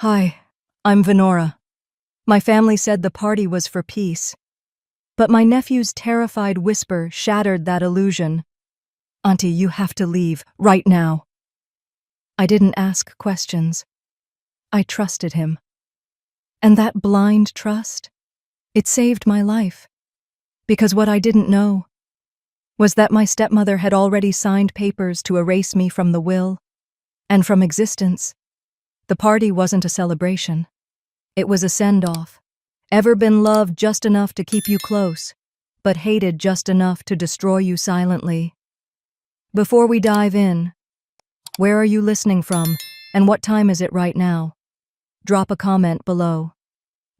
Hi, I'm Venora. My family said the party was for peace, but my nephew's terrified whisper shattered that illusion. Auntie, you have to leave, right now. I didn't ask questions. I trusted him. And that blind trust, it saved my life. Because what I didn't know was that my stepmother had already signed papers to erase me from the will and from existence. The party wasn't a celebration. It was a send-off. Ever been loved just enough to keep you close, but hated just enough to destroy you silently? Before we dive in, where are you listening from, and what time is it right now? Drop a comment below,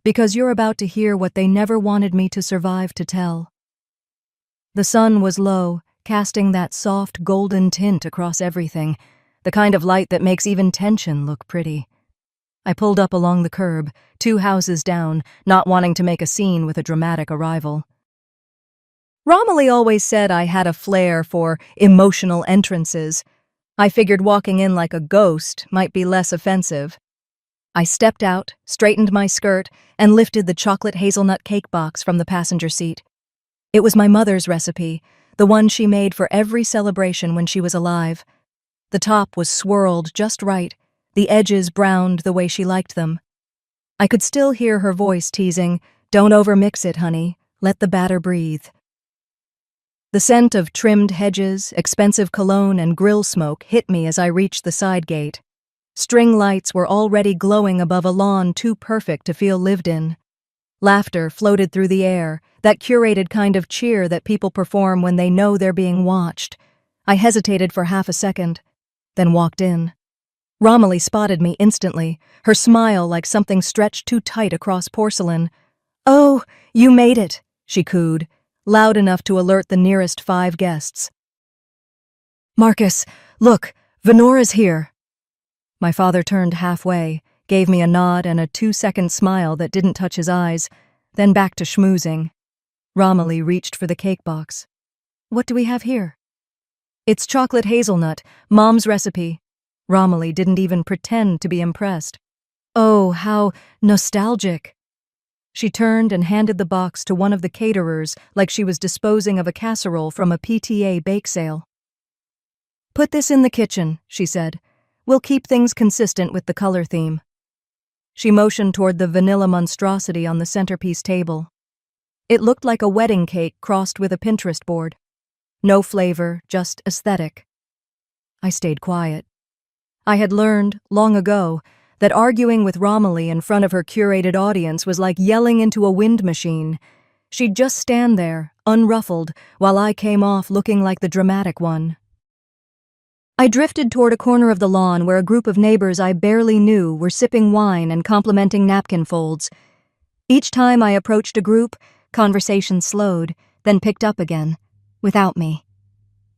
because you're about to hear what they never wanted me to survive to tell. The sun was low, casting that soft golden tint across everything, the kind of light that makes even tension look pretty. I pulled up along the curb, 2 houses down, not wanting to make a scene with a dramatic arrival. Romilly always said I had a flair for emotional entrances. I figured walking in like a ghost might be less offensive. I stepped out, straightened my skirt, and lifted the chocolate hazelnut cake box from the passenger seat. It was my mother's recipe, the one she made for every celebration when she was alive. The top was swirled just right, the edges browned the way she liked them. I could still hear her voice teasing, "Don't overmix it, honey. Let the batter breathe." The scent of trimmed hedges, expensive cologne, and grill smoke hit me as I reached the side gate. String lights were already glowing above a lawn too perfect to feel lived in. Laughter floated through the air, that curated kind of cheer that people perform when they know they're being watched. I hesitated for half a second, then walked in. Romilly spotted me instantly, her smile like something stretched too tight across porcelain. "Oh, you made it," she cooed, loud enough to alert the nearest 5 guests. "Marcus, look, Venora's here." My father turned halfway, gave me a nod and a 2-second smile that didn't touch his eyes, then back to schmoozing. Romilly reached for the cake box. "What do we have here?" "It's chocolate hazelnut, Mom's recipe." Romilly didn't even pretend to be impressed. "Oh, how nostalgic." She turned and handed the box to one of the caterers like she was disposing of a casserole from a PTA bake sale. "Put this in the kitchen," she said. "We'll keep things consistent with the color theme." She motioned toward the vanilla monstrosity on the centerpiece table. It looked like a wedding cake crossed with a Pinterest board. No flavor, just aesthetic. I stayed quiet. I had learned, long ago, that arguing with Romilly in front of her curated audience was like yelling into a wind machine. She'd just stand there, unruffled, while I came off looking like the dramatic one. I drifted toward a corner of the lawn where a group of neighbors I barely knew were sipping wine and complimenting napkin folds. Each time I approached a group, conversation slowed, then picked up again, without me.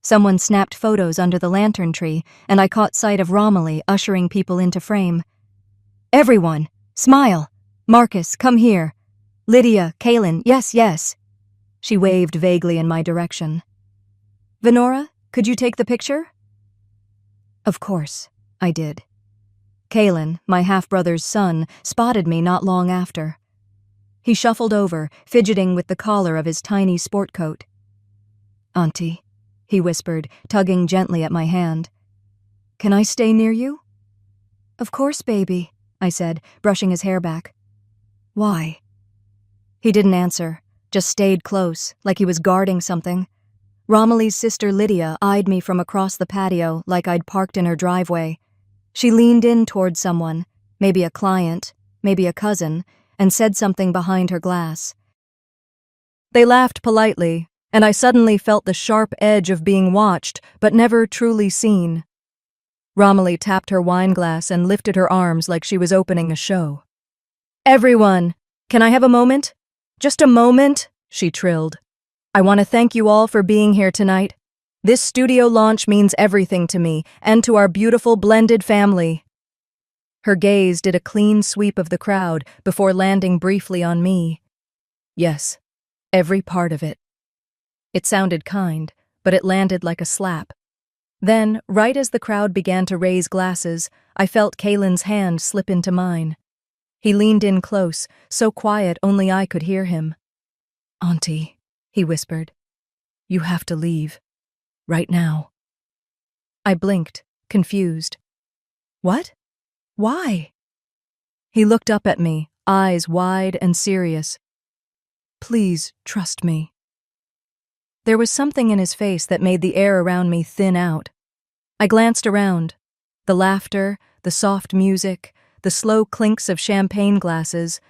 Someone snapped photos under the lantern tree, and I caught sight of Romilly ushering people into frame. "Everyone, smile. Marcus, come here. Lydia, Kaylin, yes." She waved vaguely in my direction. "Venora, could you take the picture?" Of course, I did. Kaylin, my half-brother's son, spotted me not long after. He shuffled over, fidgeting with the collar of his tiny sport coat. "Auntie," he whispered, tugging gently at my hand. "Can I stay near you?" "Of course, baby," I said, brushing his hair back. "Why?" He didn't answer, just stayed close, like he was guarding something. Romilly's sister Lydia eyed me from across the patio like I'd parked in her driveway. She leaned in toward someone, maybe a client, maybe a cousin, and said something behind her glass. They laughed politely, and I suddenly felt the sharp edge of being watched, but never truly seen. Romilly tapped her wineglass and lifted her arms like she was opening a show. "Everyone, can I have a moment? Just a moment," she trilled. "I want to thank you all for being here tonight. This studio launch means everything to me and to our beautiful blended family." Her gaze did a clean sweep of the crowd before landing briefly on me. "Yes, every part of it." It sounded kind, but it landed like a slap. Then, right as the crowd began to raise glasses, I felt Kaylin's hand slip into mine. He leaned in close, so quiet only I could hear him. "Auntie," he whispered, "you have to leave. Right now." I blinked, confused. "What? Why?" He looked up at me, eyes wide and serious. "Please, trust me." There was something in his face that made the air around me thin out. I glanced around. The laughter, the soft music, the slow clinks of champagne glasses.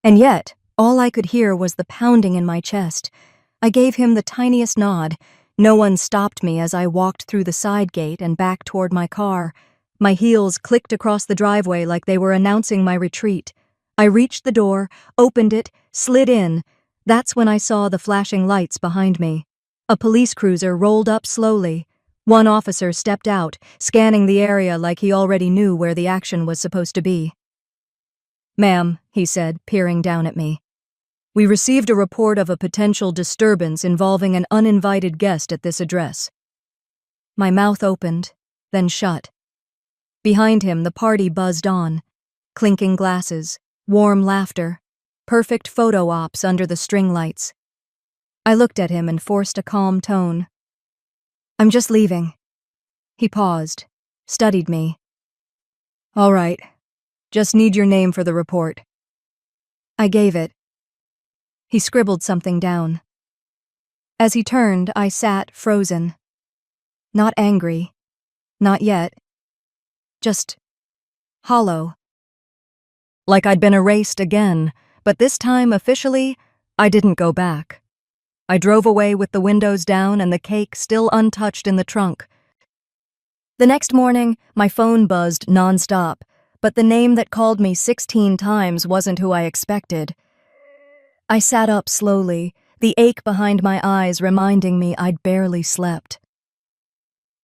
And yet, all I could hear was the pounding in my chest. I gave him the tiniest nod. No one stopped me as I walked through the side gate and back toward my car. My heels clicked across the driveway like they were announcing my retreat. I reached the door, opened it, slid in. That's when I saw the flashing lights behind me. A police cruiser rolled up slowly. One officer stepped out, scanning the area like he already knew where the action was supposed to be. "Ma'am," he said, peering down at me. "We received a report of a potential disturbance involving an uninvited guest at this address." My mouth opened, then shut. Behind him, the party buzzed on. Clinking glasses, warm laughter, perfect photo ops under the string lights. I looked at him and forced a calm tone. "I'm just leaving." He paused, studied me. "All right. Just need your name for the report." I gave it. He scribbled something down. As he turned, I sat frozen. Not angry. Not yet. Just hollow. Like I'd been erased again, but this time, officially, I didn't go back. I drove away with the windows down and the cake still untouched in the trunk. The next morning, my phone buzzed nonstop, but the name that called me 16 times wasn't who I expected. I sat up slowly, the ache behind my eyes reminding me I'd barely slept.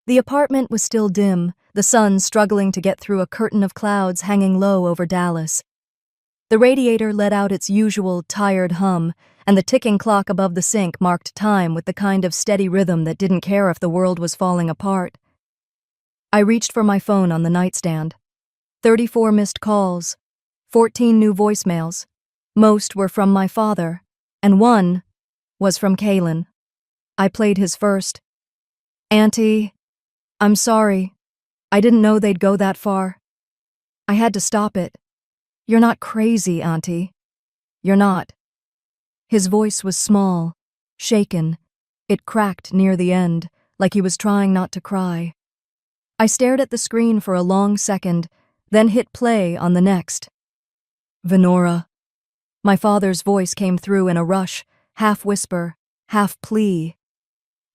The apartment was still dim, the sun struggling to get through a curtain of clouds hanging low over Dallas. The radiator let out its usual tired hum, and the ticking clock above the sink marked time with the kind of steady rhythm that didn't care if the world was falling apart. I reached for my phone on the nightstand. 34 missed calls, 14 new voicemails. Most were from my father, and one was from Kaylin. I played his first. "Auntie, I'm sorry. I didn't know they'd go that far. I had to stop it. You're not crazy, Auntie. You're not." His voice was small, shaken. It cracked near the end, like he was trying not to cry. I stared at the screen for a long second, then hit play on the next. "Venora." My father's voice came through in a rush, half whisper, half plea.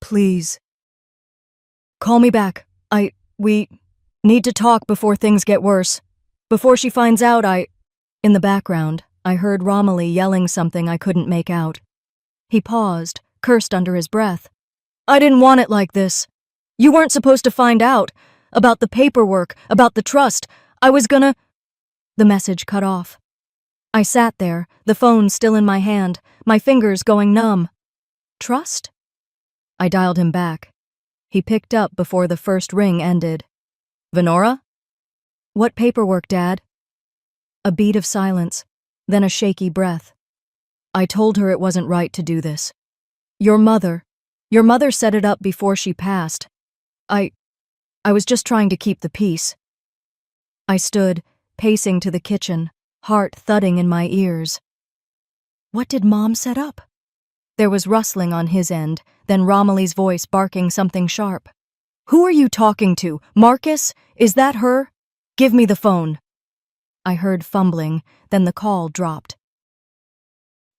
"Please. Call me back. We need to talk before things get worse. Before she finds out In the background, I heard Romilly yelling something I couldn't make out. He paused, cursed under his breath. "I didn't want it like this. You weren't supposed to find out. About the paperwork, about the trust. I was gonna..." The message cut off. I sat there, the phone still in my hand, my fingers going numb. "Trust?" I dialed him back. He picked up before the first ring ended. "Venora?" "What paperwork, Dad?" A beat of silence, then a shaky breath. "I told her it wasn't right to do this. Your mother set it up before she passed. I was just trying to keep the peace." I stood, pacing to the kitchen, heart thudding in my ears. What did Mom set up? There was rustling on his end, then Romilly's voice barking something sharp. "Who are you talking to? Marcus? Is that her? Give me the phone." I heard fumbling, then the call dropped.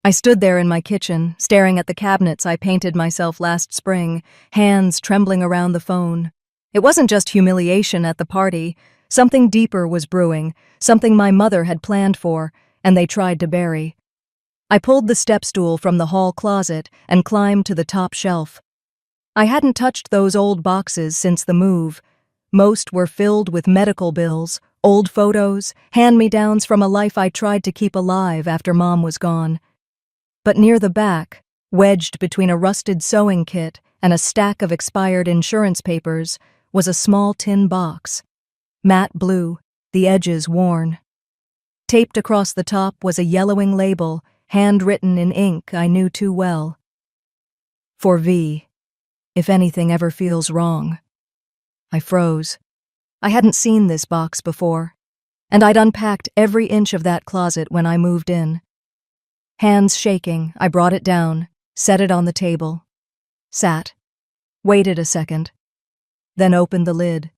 I stood there in my kitchen, staring at the cabinets I painted myself last spring, hands trembling around the phone. It wasn't just humiliation at the party. Something deeper was brewing, something my mother had planned for, and they tried to bury. I pulled the step stool from the hall closet and climbed to the top shelf. I hadn't touched those old boxes since the move. Most were filled with medical bills, old photos, hand-me-downs from a life I tried to keep alive after Mom was gone. But near the back, wedged between a rusted sewing kit and a stack of expired insurance papers was a small tin box, matte blue, the edges worn. Taped across the top was a yellowing label, handwritten in ink I knew too well. For V, if anything ever feels wrong. I froze. I hadn't seen this box before, and I'd unpacked every inch of that closet when I moved in. Hands shaking, I brought it down, set it on the table, sat, waited a second, then opened the lid.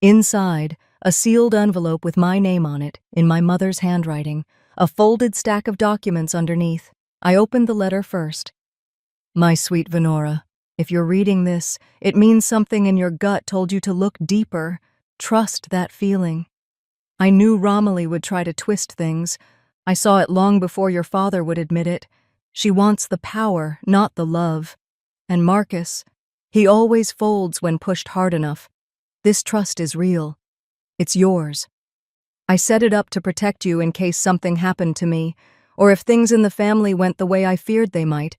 Inside, a sealed envelope with my name on it, in my mother's handwriting, a folded stack of documents underneath. I opened the letter first. My sweet Venora, if you're reading this, it means something in your gut told you to look deeper, trust that feeling. I knew Romilly would try to twist things. I saw it long before your father would admit it. She wants the power, not the love. And Marcus, he always folds when pushed hard enough. This trust is real. It's yours. I set it up to protect you in case something happened to me, or if things in the family went the way I feared they might.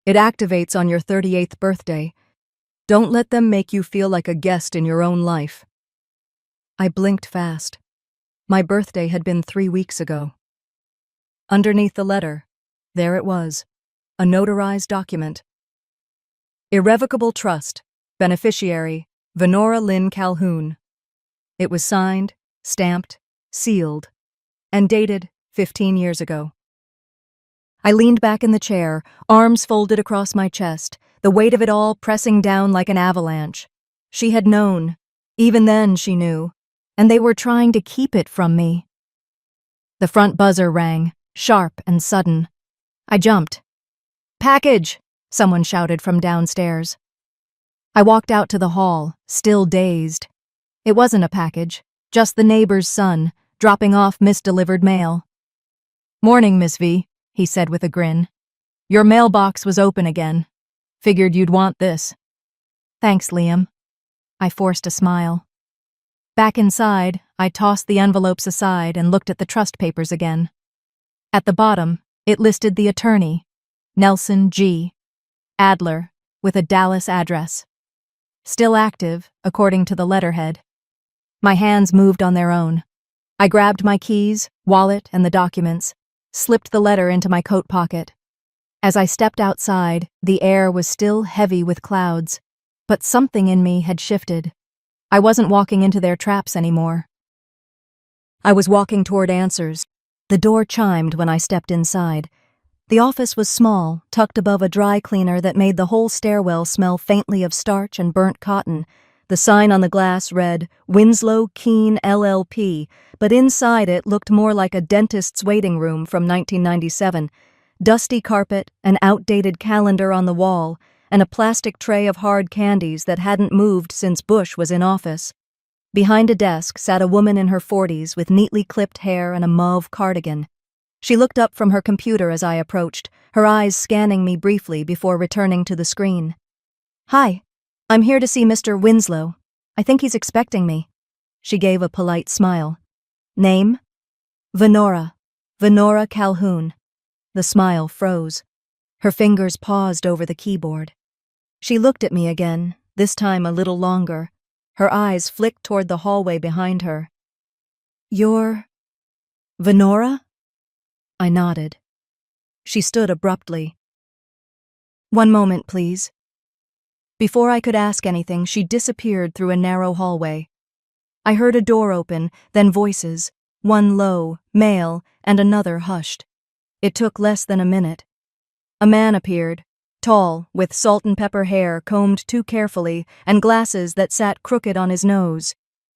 It activates on your 38th birthday. Don't let them make you feel like a guest in your own life. I blinked fast. My birthday had been 3 weeks ago. Underneath the letter, there it was, a notarized document. Irrevocable trust, beneficiary, Venora Lynn Calhoun. It was signed, stamped, sealed, and dated 15 years ago. I leaned back in the chair, arms folded across my chest, the weight of it all pressing down like an avalanche. She had known. Even then she knew. And they were trying to keep it from me. The front buzzer rang, sharp and sudden. I jumped. "Package!" someone shouted from downstairs. I walked out to the hall, still dazed. It wasn't a package, just the neighbor's son, dropping off misdelivered mail. "Morning, Miss V," he said with a grin. "Your mailbox was open again. Figured you'd want this." "Thanks, Liam." I forced a smile. Back inside, I tossed the envelopes aside and looked at the trust papers again. At the bottom, it listed the attorney, Nelson G. Adler, with a Dallas address. Still active, according to the letterhead. My hands moved on their own. I grabbed my keys, wallet, and the documents, slipped the letter into my coat pocket. As I stepped outside, the air was still heavy with clouds, but something in me had shifted. I wasn't walking into their traps anymore. I was walking toward answers. The door chimed when I stepped inside. The office was small, tucked above a dry cleaner that made the whole stairwell smell faintly of starch and burnt cotton. The sign on the glass read, Winslow Keene LLP, but inside it looked more like a dentist's waiting room from 1997. Dusty carpet, an outdated calendar on the wall, and a plastic tray of hard candies that hadn't moved since Bush was in office. Behind a desk sat a woman in her 40s with neatly clipped hair and a mauve cardigan. She looked up from her computer as I approached, her eyes scanning me briefly before returning to the screen. "Hi, I'm here to see Mr. Winslow. I think he's expecting me." She gave a polite smile. "Name?" "Venora. Venora Calhoun." The smile froze. Her fingers paused over the keyboard. She looked at me again, this time a little longer. Her eyes flicked toward the hallway behind her. "You're... Venora?" I nodded. She stood abruptly. "One moment, please." Before I could ask anything, she disappeared through a narrow hallway. I heard a door open, then voices, one low, male, and another hushed. It took less than a minute. A man appeared, tall, with salt and pepper hair combed too carefully and glasses that sat crooked on his nose.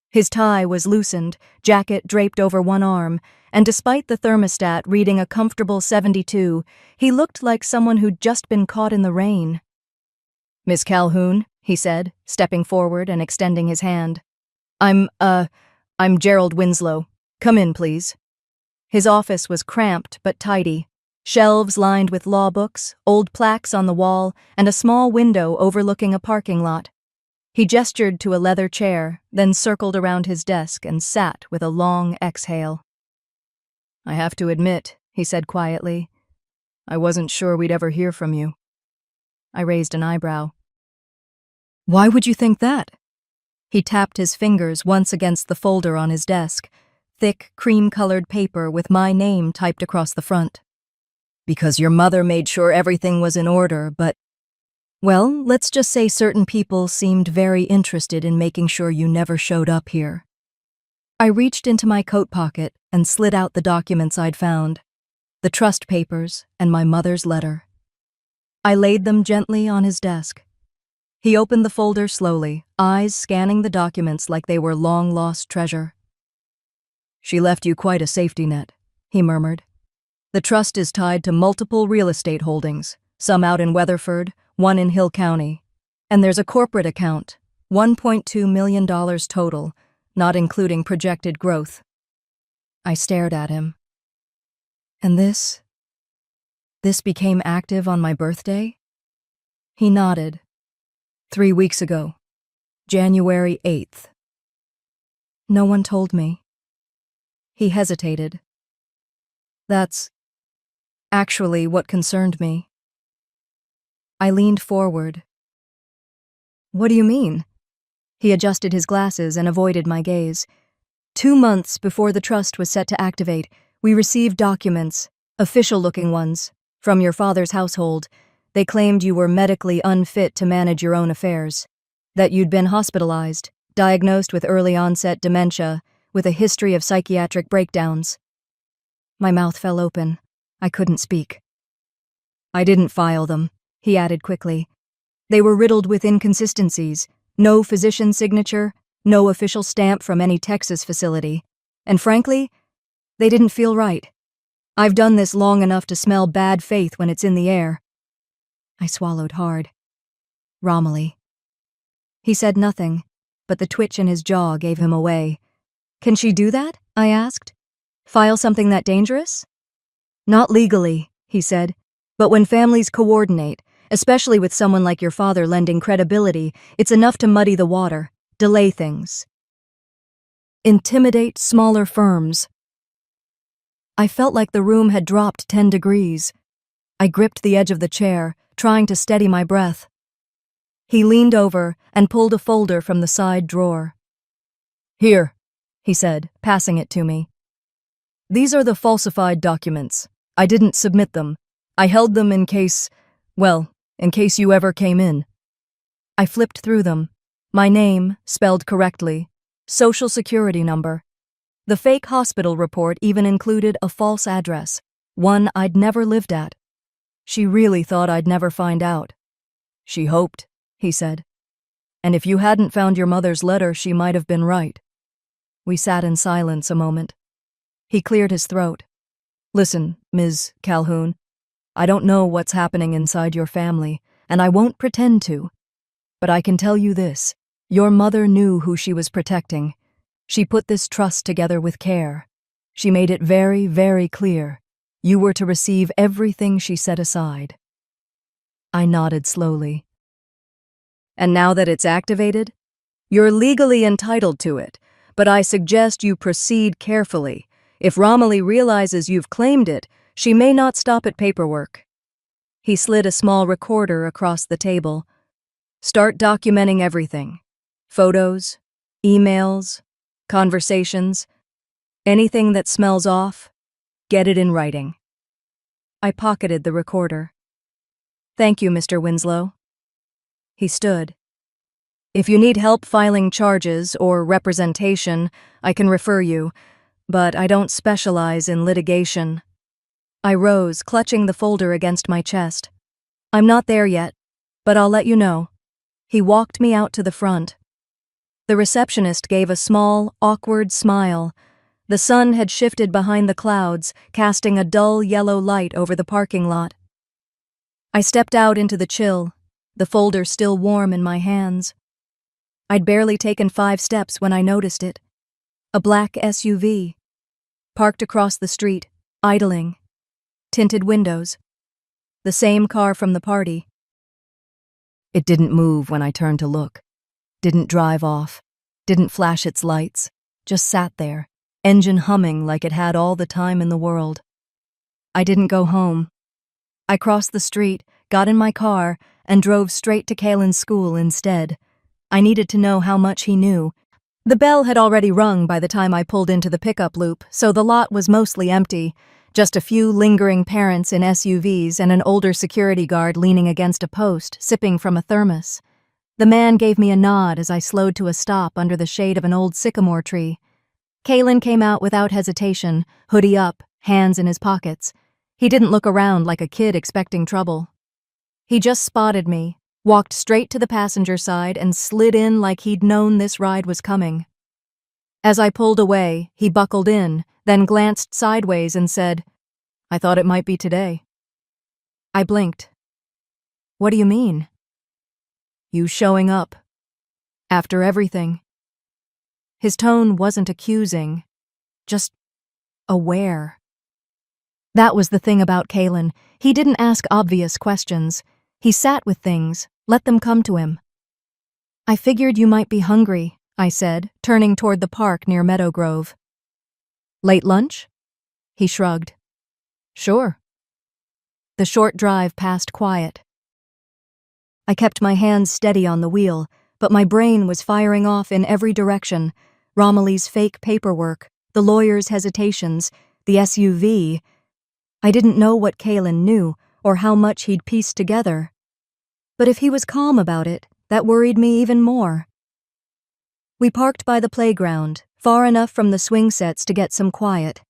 His tie was loosened, jacket draped over one arm, and despite the thermostat reading a comfortable 72, he looked like someone who'd just been caught in the rain. "Miss Calhoun," he said, stepping forward and extending his hand. I'm Gerald Winslow. Come in, please." His office was cramped but tidy. Shelves lined with law books, old plaques on the wall, and a small window overlooking a parking lot. He gestured to a leather chair, then circled around his desk and sat with a long exhale. "I have to admit," he said quietly, "I wasn't sure we'd ever hear from you." I raised an eyebrow. Why would you think that? He tapped his fingers once against the folder on his desk, thick, cream-colored paper with my name typed across the front. Because your mother made sure everything was in order, but, well, let's just say certain people seemed very interested in making sure you never showed up here. I reached into my coat pocket and slid out the documents I'd found, the trust papers and my mother's letter. I laid them gently on his desk. He opened the folder slowly, eyes scanning the documents like they were long-lost treasure. She left you quite a safety net, he murmured. The trust is tied to multiple real estate holdings, some out in Weatherford, one in Hill County. And there's a corporate account, $1.2 million total, not including projected growth. I stared at him. And this became active on my birthday? He nodded. 3 weeks ago, January 8th. No one told me. He hesitated. That's actually what concerned me. I leaned forward. What do you mean? He adjusted his glasses and avoided my gaze. 2 months before the trust was set to activate, we received documents, official-looking ones, from your father's household. They claimed you were medically unfit to manage your own affairs, that you'd been hospitalized, diagnosed with early-onset dementia, with a history of psychiatric breakdowns. My mouth fell open. I couldn't speak. I didn't file them, he added quickly. They were riddled with inconsistencies, no physician signature, no official stamp from any Texas facility, and frankly, they didn't feel right. I've done this long enough to smell bad faith when it's in the air. I swallowed hard. Romilly. He said nothing, but the twitch in his jaw gave him away. Can she do that? I asked. File something that dangerous? Not legally, he said, but when families coordinate, especially with someone like your father lending credibility, it's enough to muddy the water, delay things. Intimidate smaller firms. I felt like the room had dropped 10 degrees. I gripped the edge of the chair, trying to steady my breath. He leaned over and pulled a folder from the side drawer. Here, he said, passing it to me. These are the falsified documents. I didn't submit them. I held them in case you ever came in. I flipped through them. My name, spelled correctly, social security number. The fake hospital report even included a false address, one I'd never lived at. She really thought I'd never find out. She hoped, he said. And if you hadn't found your mother's letter, she might have been right. We sat in silence a moment. He cleared his throat. Listen, Ms. Calhoun, I don't know what's happening inside your family, and I won't pretend to. But I can tell you this. Your mother knew who she was protecting. She put this trust together with care. She made it very, very clear. You were to receive everything she set aside. I nodded slowly. And now that it's activated, you're legally entitled to it, but I suggest you proceed carefully. If Romilly realizes you've claimed it, she may not stop at paperwork. He slid a small recorder across the table. Start documenting everything. Photos, emails, conversations, anything that smells off, get it in writing. I pocketed the recorder. Thank you, Mr. Winslow. He stood. If you need help filing charges or representation, I can refer you, but I don't specialize in litigation. I rose, clutching the folder against my chest. I'm not there yet, but I'll let you know. He walked me out to the front. The receptionist gave a small, awkward smile. The sun had shifted behind the clouds, casting a dull yellow light over the parking lot. I stepped out into the chill, the folder still warm in my hands. I'd barely taken 5 steps when I noticed it. A black SUV, parked across the street, idling. Tinted windows. The same car from the party. It didn't move when I turned to look. Didn't drive off. Didn't flash its lights. Just sat there, engine humming like it had all the time in the world. I didn't go home. I crossed the street, got in my car, and drove straight to Kalen's school instead. I needed to know how much he knew. The bell had already rung by the time I pulled into the pickup loop, so the lot was mostly empty. Just a few lingering parents in SUVs and an older security guard leaning against a post, sipping from a thermos. The man gave me a nod as I slowed to a stop under the shade of an old sycamore tree. Kalen came out without hesitation, hoodie up, hands in his pockets. He didn't look around like a kid expecting trouble. He just spotted me, walked straight to the passenger side, and slid in like he'd known this ride was coming. As I pulled away, he buckled in, then glanced sideways and said, "I thought it might be today." I blinked. "What do you mean?" "You showing up. After everything." His tone wasn't accusing, just aware. That was the thing about Kalen. He didn't ask obvious questions. He sat with things, let them come to him. "I figured you might be hungry," I said, turning toward the park near Meadow Grove. "Late lunch?" He shrugged. "Sure." The short drive passed quiet. I kept my hands steady on the wheel, but my brain was firing off in every direction. Romilly's fake paperwork, the lawyer's hesitations, the SUV. I didn't know what Kalen knew or how much he'd pieced together. But if he was calm about it, that worried me even more. We parked by the playground, far enough from the swing sets to get some quiet.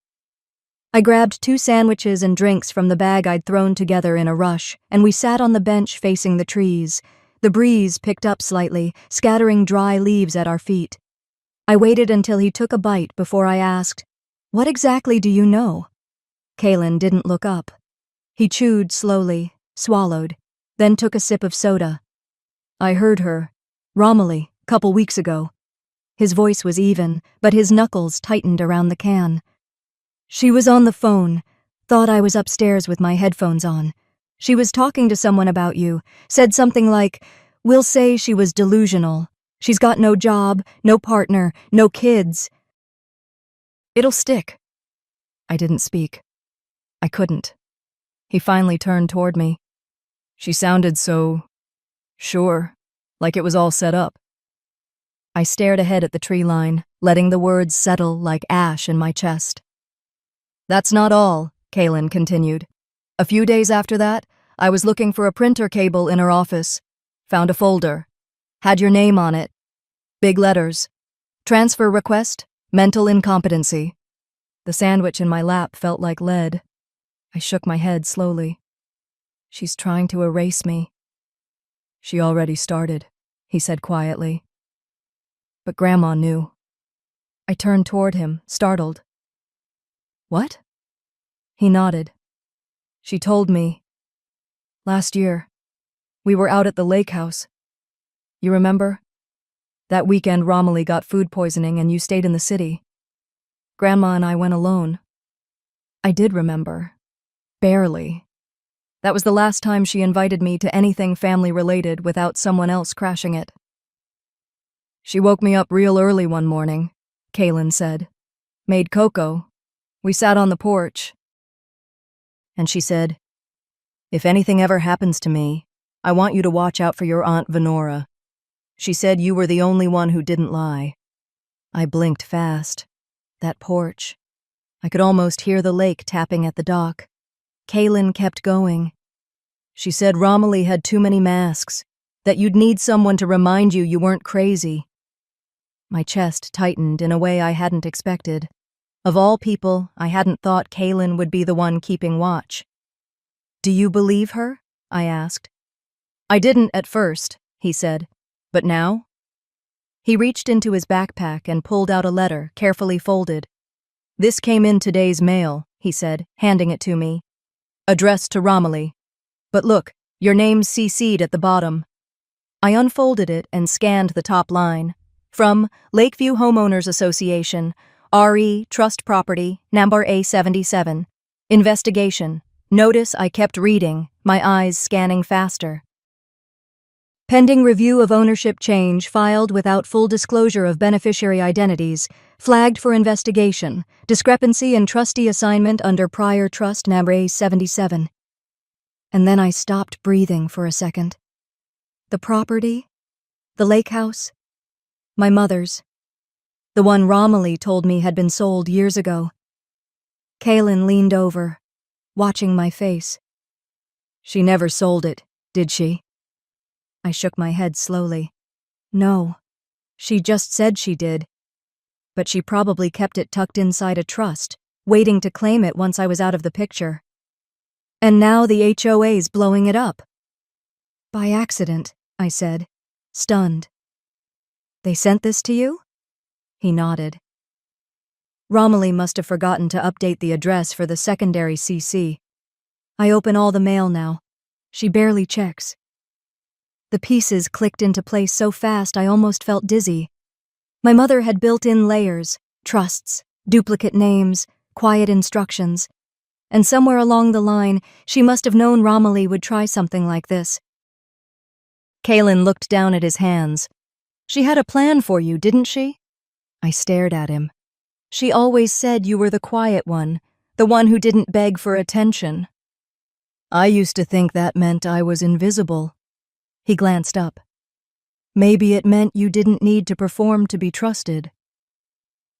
I grabbed 2 sandwiches and drinks from the bag I'd thrown together in a rush, and we sat on the bench facing the trees. The breeze picked up slightly, scattering dry leaves at our feet. I waited until he took a bite before I asked, "What exactly do you know?" Kalen didn't look up. He chewed slowly, swallowed, then took a sip of soda. "I heard her. Romilly, couple weeks ago." His voice was even, but his knuckles tightened around the can. "She was on the phone. Thought I was upstairs with my headphones on. She was talking to someone about you. Said something like, 'We'll say she was delusional. She's got no job, no partner, no kids. It'll stick.'" I didn't speak. I couldn't. He finally turned toward me. "She sounded so sure, like it was all set up." I stared ahead at the tree line, letting the words settle like ash in my chest. "That's not all," Kalen continued. "A few days after that, I was looking for a printer cable in her office. Found a folder. Had your name on it. Big letters. Transfer request, mental incompetency." The sandwich in my lap felt like lead. I shook my head slowly. "She's trying to erase me." "She already started," he said quietly. "But Grandma knew." I turned toward him, startled. "What?" He nodded. "She told me. Last year. We were out at the lake house. You remember? That weekend Romilly got food poisoning and you stayed in the city. Grandma and I went alone." I did remember. Barely. That was the last time she invited me to anything family-related without someone else crashing it. "She woke me up real early one morning," Kalen said. "Made cocoa. We sat on the porch. And she said, 'If anything ever happens to me, I want you to watch out for your Aunt Venora.' She said you were the only one who didn't lie." I blinked fast. That porch. I could almost hear the lake tapping at the dock. Kalen kept going. "She said Romilly had too many masks, that you'd need someone to remind you you weren't crazy." My chest tightened in a way I hadn't expected. Of all people, I hadn't thought Kalen would be the one keeping watch. "Do you believe her?" I asked. "I didn't at first," he said. "But now?" He reached into his backpack and pulled out a letter, carefully folded. "This came in today's mail," he said, handing it to me. "Addressed to Romilly. But look, your name's CC'd at the bottom." I unfolded it and scanned the top line. From Lakeview Homeowners Association, RE Trust Property, number A77. Investigation. Notice I kept reading, my eyes scanning faster. Pending review of ownership change filed without full disclosure of beneficiary identities, flagged for investigation, discrepancy in trustee assignment under prior trust number A77. And then I stopped breathing for a second. The property? The lake house? My mother's. The one Romilly told me had been sold years ago. Kaylin leaned over, watching my face. She never sold it, did she? I shook my head slowly. No. She just said she did. But she probably kept it tucked inside a trust, waiting to claim it once I was out of the picture. And now the HOA's blowing it up. By accident, I said, stunned. They sent this to you? He nodded. Romilly must have forgotten to update the address for the secondary CC. I open all the mail now. She barely checks. The pieces clicked into place so fast I almost felt dizzy. My mother had built-in layers, trusts, duplicate names, quiet instructions. And somewhere along the line, she must have known Romilly would try something like this. Kaylin looked down at his hands. She had a plan for you, didn't she? I stared at him. She always said you were the quiet one, the one who didn't beg for attention. I used to think that meant I was invisible. He glanced up. Maybe it meant you didn't need to perform to be trusted.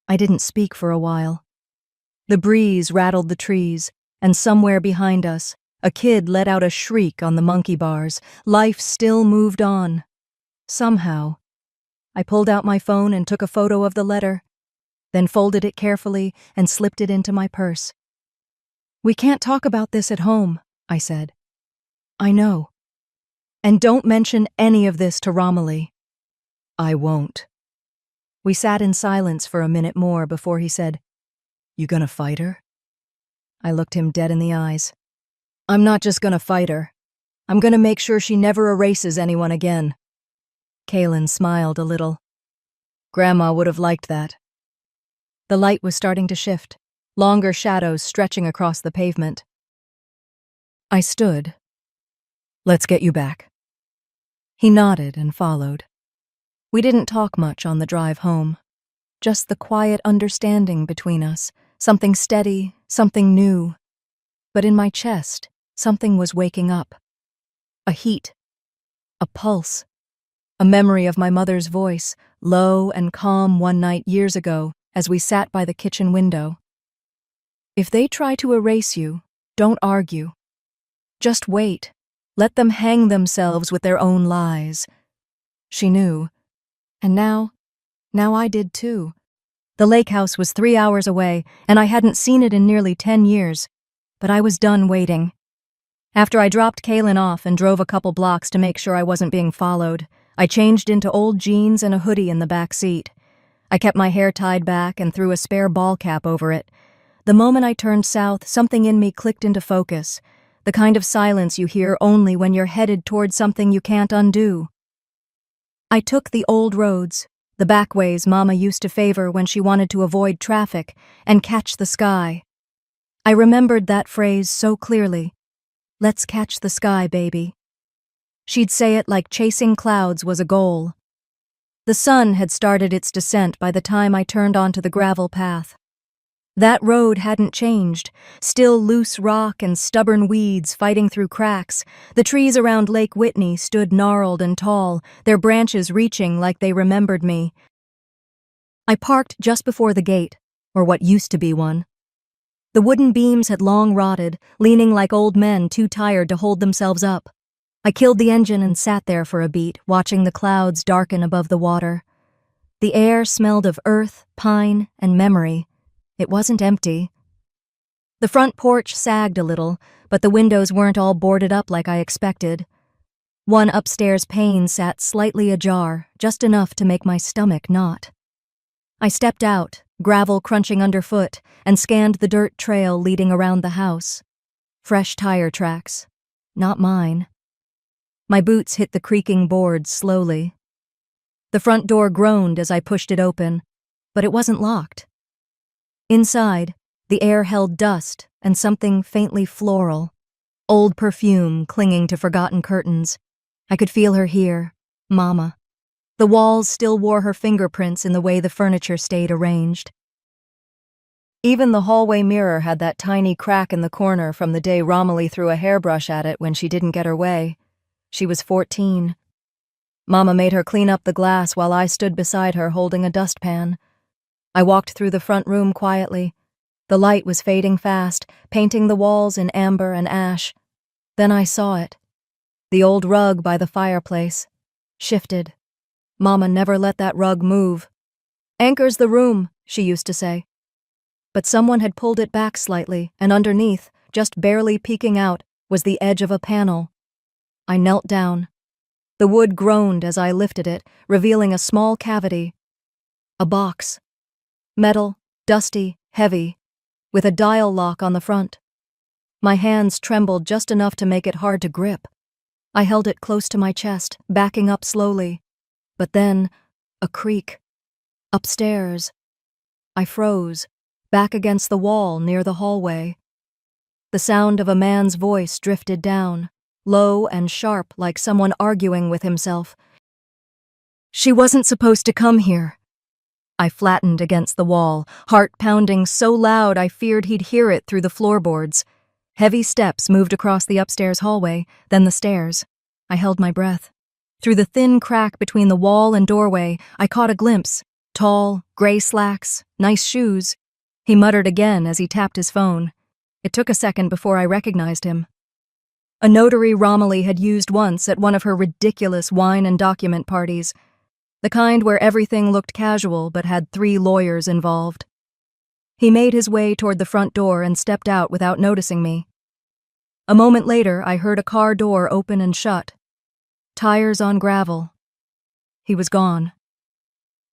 I didn't speak for a while. The breeze rattled the trees, and somewhere behind us, a kid let out a shriek on the monkey bars. Life still moved on. Somehow. I pulled out my phone and took a photo of the letter, then folded it carefully and slipped it into my purse. We can't talk about this at home, I said. I know. And don't mention any of this to Romilly. I won't. We sat in silence for a minute more before he said, You gonna fight her? I looked him dead in the eyes. I'm not just gonna fight her. I'm gonna make sure she never erases anyone again. Kaylin smiled a little. Grandma would have liked that. The light was starting to shift, longer shadows stretching across the pavement. I stood. Let's get you back. He nodded and followed. We didn't talk much on the drive home. Just the quiet understanding between us, something steady, something new. But in my chest, something was waking up. A heat, a pulse, a memory of my mother's voice, low and calm one night years ago as we sat by the kitchen window. If they try to erase you, don't argue. Just wait. Let them hang themselves with their own lies. She knew. And now I did too. The lake house was 3 hours away, and I hadn't seen it in nearly 10 years. But I was done waiting. After I dropped Kaylin off and drove a couple blocks to make sure I wasn't being followed, I changed into old jeans and a hoodie in the back seat. I kept my hair tied back and threw a spare ball cap over it. The moment I turned south, something in me clicked into focus. The kind of silence you hear only when you're headed toward something you can't undo. I took the old roads, the back ways Mama used to favor when she wanted to avoid traffic and catch the sky. I remembered that phrase so clearly. Let's catch the sky, baby. She'd say it like chasing clouds was a goal. The sun had started its descent by the time I turned onto the gravel path. That road hadn't changed, still loose rock and stubborn weeds fighting through cracks. The trees around Lake Whitney stood gnarled and tall, their branches reaching like they remembered me. I parked just before the gate, or what used to be one. The wooden beams had long rotted, leaning like old men too tired to hold themselves up. I killed the engine and sat there for a beat, watching the clouds darken above the water. The air smelled of earth, pine, and memory. It wasn't empty. The front porch sagged a little, but the windows weren't all boarded up like I expected. One upstairs pane sat slightly ajar, just enough to make my stomach knot. I stepped out, gravel crunching underfoot, and scanned the dirt trail leading around the house. Fresh tire tracks. Not mine. My boots hit the creaking boards slowly. The front door groaned as I pushed it open, but it wasn't locked. Inside, the air held dust and something faintly floral. Old perfume clinging to forgotten curtains. I could feel her here, Mama. The walls still wore her fingerprints in the way the furniture stayed arranged. Even the hallway mirror had that tiny crack in the corner from the day Romilly threw a hairbrush at it when she didn't get her way. She was 14. Mama made her clean up the glass while I stood beside her holding a dustpan. I walked through the front room quietly. The light was fading fast, painting the walls in amber and ash. Then I saw it. The old rug by the fireplace shifted. Mama never let that rug move. "Anchors the room," she used to say. But someone had pulled it back slightly, and underneath, just barely peeking out, was the edge of a panel. I knelt down. The wood groaned as I lifted it, revealing a small cavity. A box. Metal, dusty, heavy, with a dial lock on the front. My hands trembled just enough to make it hard to grip. I held it close to my chest, backing up slowly. But then, a creak. Upstairs. I froze, back against the wall near the hallway. The sound of a man's voice drifted down, low and sharp like someone arguing with himself. "She wasn't supposed to come here." I flattened against the wall, heart pounding so loud I feared he'd hear it through the floorboards. Heavy steps moved across the upstairs hallway, then the stairs. I held my breath. Through the thin crack between the wall and doorway, I caught a glimpse. Tall, gray slacks, nice shoes. He muttered again as he tapped his phone. It took a second before I recognized him. A notary Romilly had used once at one of her ridiculous wine and document parties. The kind where everything looked casual but had 3 lawyers involved. He made his way toward the front door and stepped out without noticing me. A moment later, I heard a car door open and shut. Tires on gravel. He was gone.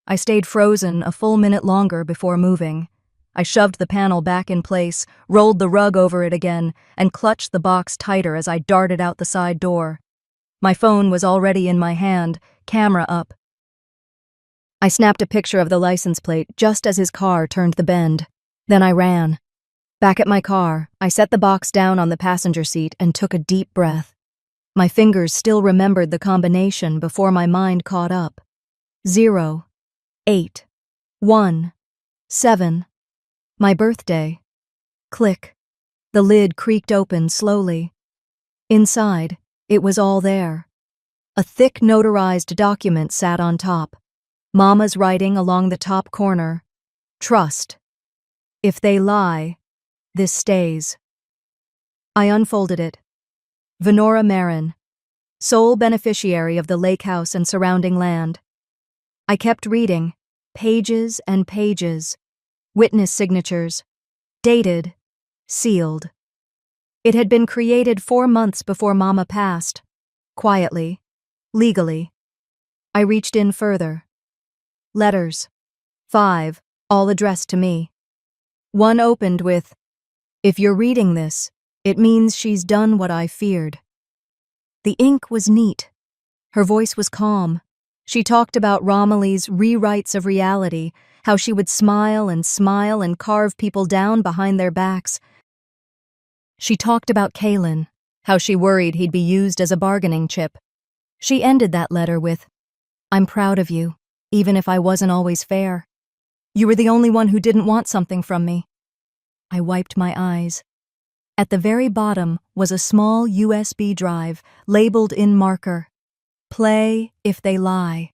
I stayed frozen a full minute longer before moving. I shoved the panel back in place, rolled the rug over it again, and clutched the box tighter as I darted out the side door. My phone was already in my hand, camera up. I snapped a picture of the license plate just as his car turned the bend. Then I ran. Back at my car, I set the box down on the passenger seat and took a deep breath. My fingers still remembered the combination before my mind caught up. 0, 8, 1, 7. My birthday. Click. The lid creaked open slowly. Inside, it was all there. A thick notarized document sat on top. Mama's writing along the top corner. Trust. If they lie, this stays. I unfolded it. Venora Marin, sole beneficiary of the lake house and surrounding land. I kept reading, pages and pages, witness signatures, dated, sealed. It had been created 4 months before Mama passed, quietly, legally. I reached in further. Letters. 5, all addressed to me. One opened with, "If you're reading this, it means she's done what I feared." The ink was neat. Her voice was calm. She talked about Romilly's rewrites of reality, how she would smile and carve people down behind their backs. She talked about Kaylin, how she worried he'd be used as a bargaining chip. She ended that letter with, "I'm proud of you, even if I wasn't always fair. You were the only one who didn't want something from me." I wiped my eyes. At the very bottom was a small USB drive labeled in marker, "Play if they lie."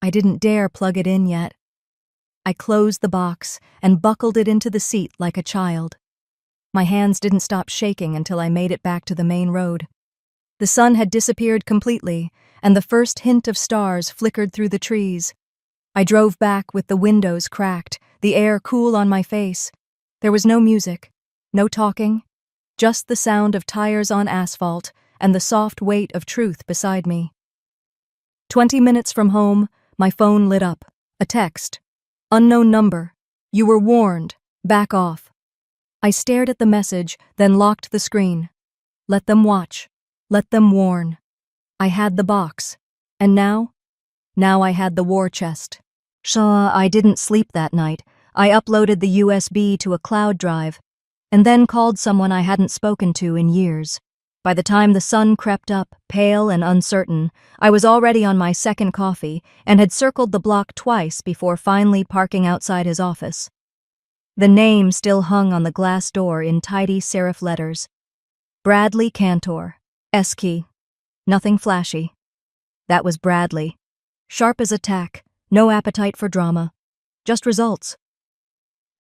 I didn't dare plug it in yet. I closed the box and buckled it into the seat like a child. My hands didn't stop shaking until I made it back to the main road. The sun had disappeared completely, and the first hint of stars flickered through the trees. I drove back with the windows cracked, the air cool on my face. There was no music, no talking, just the sound of tires on asphalt and the soft weight of truth beside me. 20 minutes from home, my phone lit up. A text. "Unknown number. You were warned. Back off." I stared at the message, then locked the screen. Let them watch. Let them warn. I had the box. And now? Now I had the war chest. I didn't sleep that night. I uploaded the USB to a cloud drive, and then called someone I hadn't spoken to in years. By the time the sun crept up, pale and uncertain, I was already on my second coffee and had circled the block twice before finally parking outside his office. The name still hung on the glass door in tidy serif letters. Bradley Cantor, S-key. Nothing flashy. That was Bradley. Sharp as a tack, no appetite for drama. Just results.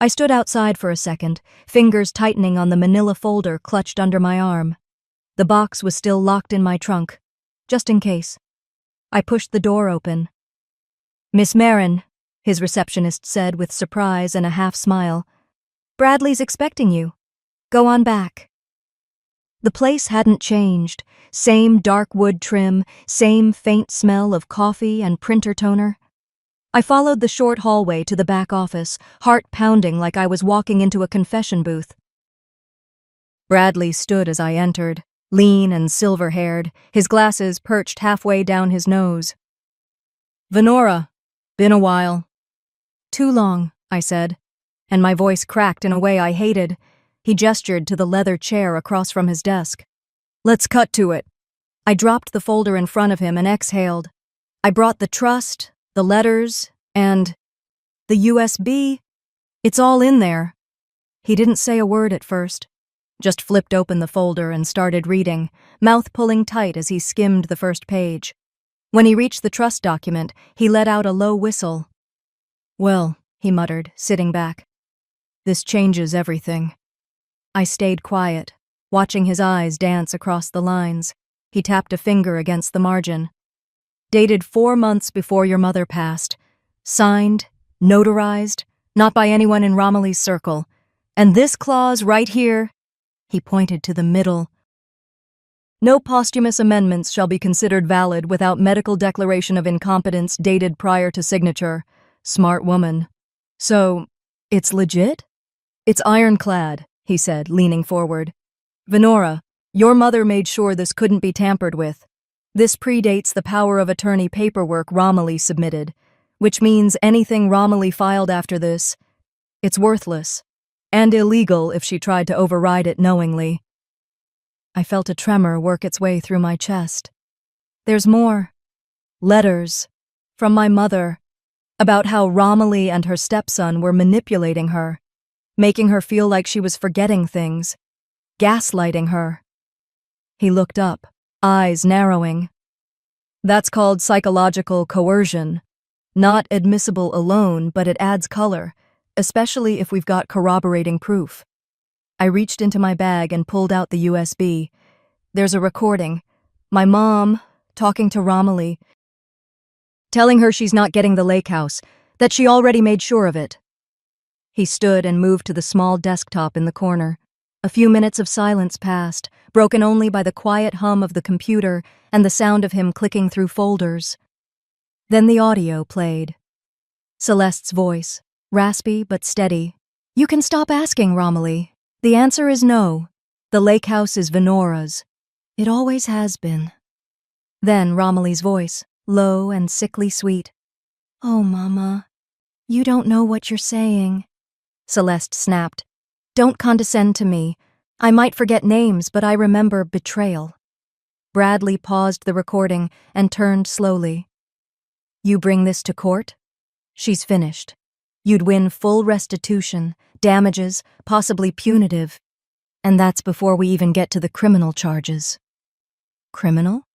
I stood outside for a second, fingers tightening on the manila folder clutched under my arm. The box was still locked in my trunk, just in case. I pushed the door open. "Miss Marin," his receptionist said with surprise and a half-smile. "Bradley's expecting you. Go on back." The place hadn't changed. Same dark wood trim, same faint smell of coffee and printer toner. I followed the short hallway to the back office, heart pounding like I was walking into a confession booth. Bradley stood as I entered, lean and silver-haired, his glasses perched halfway down his nose. "Venora, been a while." "Too long," I said, and my voice cracked in a way I hated. He gestured to the leather chair across from his desk. "Let's cut to it." I dropped the folder in front of him and exhaled. I brought the trust, the letters, and the USB. It's all in there. He didn't say a word at first, just flipped open the folder and started reading, mouth pulling tight as he skimmed the first page. When he reached the trust document, he let out a low whistle. "Well," he muttered, sitting back. "This changes everything." I stayed quiet, watching his eyes dance across the lines. He tapped a finger against the margin. "Dated 4 months before your mother passed. Signed, notarized, not by anyone in Romilly's circle. And this clause right here," he pointed to the middle. "No posthumous amendments shall be considered valid without medical declaration of incompetence dated prior to signature." Smart woman. "So, it's legit?" "It's ironclad," he said, leaning forward. "Venora, your mother made sure this couldn't be tampered with. This predates the power of attorney paperwork Romilly submitted, which means anything Romilly filed after this, it's worthless, and illegal if she tried to override it knowingly." I felt a tremor work its way through my chest. There's more. Letters. From my mother. About how Romilly and her stepson were manipulating her, making her feel like she was forgetting things, gaslighting her. He looked up, eyes narrowing. "That's called psychological coercion. Not admissible alone, but it adds color, especially if we've got corroborating proof." I reached into my bag and pulled out the USB. There's a recording. My mom, talking to Romilly, telling her she's not getting the lake house, that she already made sure of it. He stood and moved to the small desktop in the corner. A few minutes of silence passed, broken only by the quiet hum of the computer and the sound of him clicking through folders. Then the audio played. Celeste's voice, raspy but steady. "You can stop asking, Romilly. The answer is no. The lake house is Venora's. It always has been." Then Romilly's voice, low and sickly sweet. "Oh, Mama, you don't know what you're saying." Celeste snapped. "Don't condescend to me. I might forget names, but I remember betrayal." Bradley paused the recording and turned slowly. "You bring this to court? She's finished. You'd win full restitution, damages, possibly punitive. And that's before we even get to the criminal charges." "Criminal?"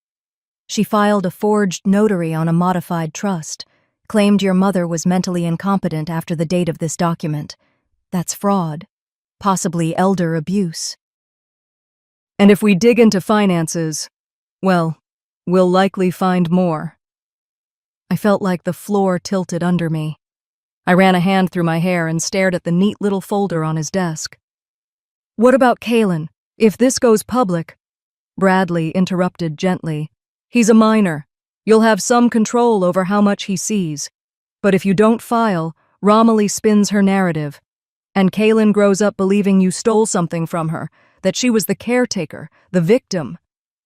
"She filed a forged notary on a modified trust, claimed your mother was mentally incompetent after the date of this document. That's fraud, possibly elder abuse." "And if we dig into finances, well, we'll likely find more." I felt like the floor tilted under me. I ran a hand through my hair and stared at the neat little folder on his desk. "What about Kalen? If this goes public—" Bradley interrupted gently. "He's a minor. You'll have some control over how much he sees. But if you don't file, Romilly spins her narrative. And Kalen grows up believing you stole something from her, that she was the caretaker, the victim.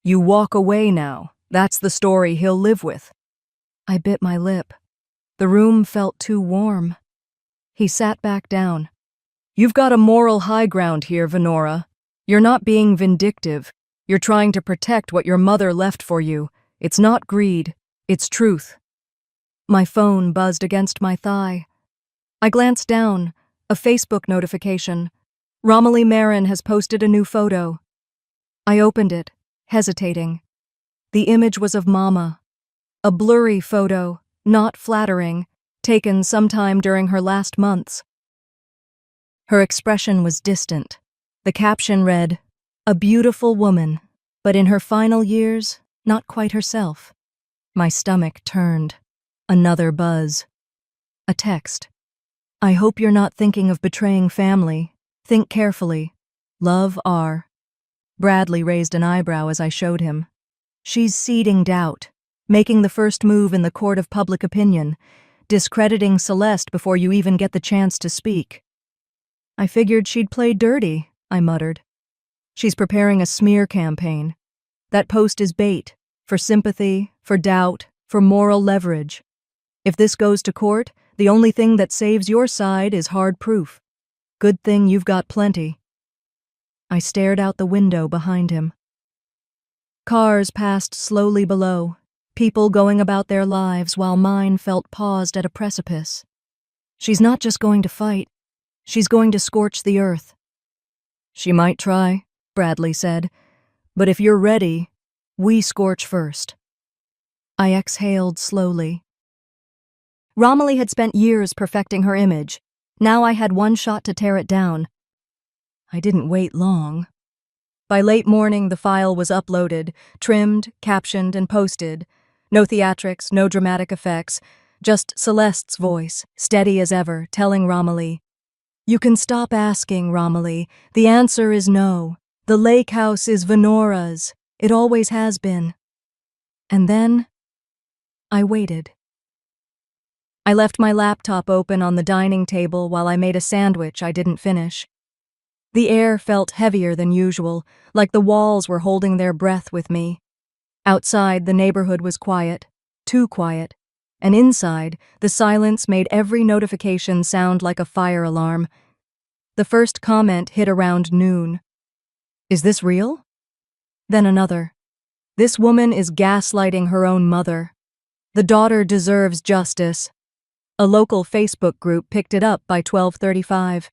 You walk away now. That's the story he'll live with." I bit my lip. The room felt too warm. He sat back down. "You've got a moral high ground here, Venora. You're not being vindictive. You're trying to protect what your mother left for you. It's not greed. It's truth." My phone buzzed against my thigh. I glanced down. A Facebook notification. Romilly Marin has posted a new photo. I opened it, hesitating. The image was of Mama. A blurry photo, not flattering, taken sometime during her last months. Her expression was distant. The caption read, "A beautiful woman, but in her final years, not quite herself." My stomach turned. Another buzz. A text. "I hope you're not thinking of betraying family. Think carefully. Love, R." Bradley raised an eyebrow as I showed him. "She's seeding doubt, making the first move in the court of public opinion, discrediting Celeste before you even get the chance to speak." "I figured she'd play dirty," I muttered. "She's preparing a smear campaign. That post is bait, for sympathy, for doubt, for moral leverage. If this goes to court, the only thing that saves your side is hard proof. Good thing you've got plenty." I stared out the window behind him. Cars passed slowly below, people going about their lives while mine felt paused at a precipice. "She's not just going to fight. She's going to scorch the earth." "She might try," Bradley said, "but if you're ready, we scorch first." I exhaled slowly. Romilly had spent years perfecting her image. Now I had one shot to tear it down. I didn't wait long. By late morning, the file was uploaded, trimmed, captioned, and posted. No theatrics, no dramatic effects, just Celeste's voice, steady as ever, telling Romilly, "You can stop asking, Romilly. The answer is no. The lake house is Venora's. It always has been." And then I waited. I left my laptop open on the dining table while I made a sandwich I didn't finish. The air felt heavier than usual, like the walls were holding their breath with me. Outside, the neighborhood was quiet, too quiet, and inside, the silence made every notification sound like a fire alarm. The first comment hit around noon. "Is this real?" Then another. "This woman is gaslighting her own mother. The daughter deserves justice." A local Facebook group picked it up by 12:35.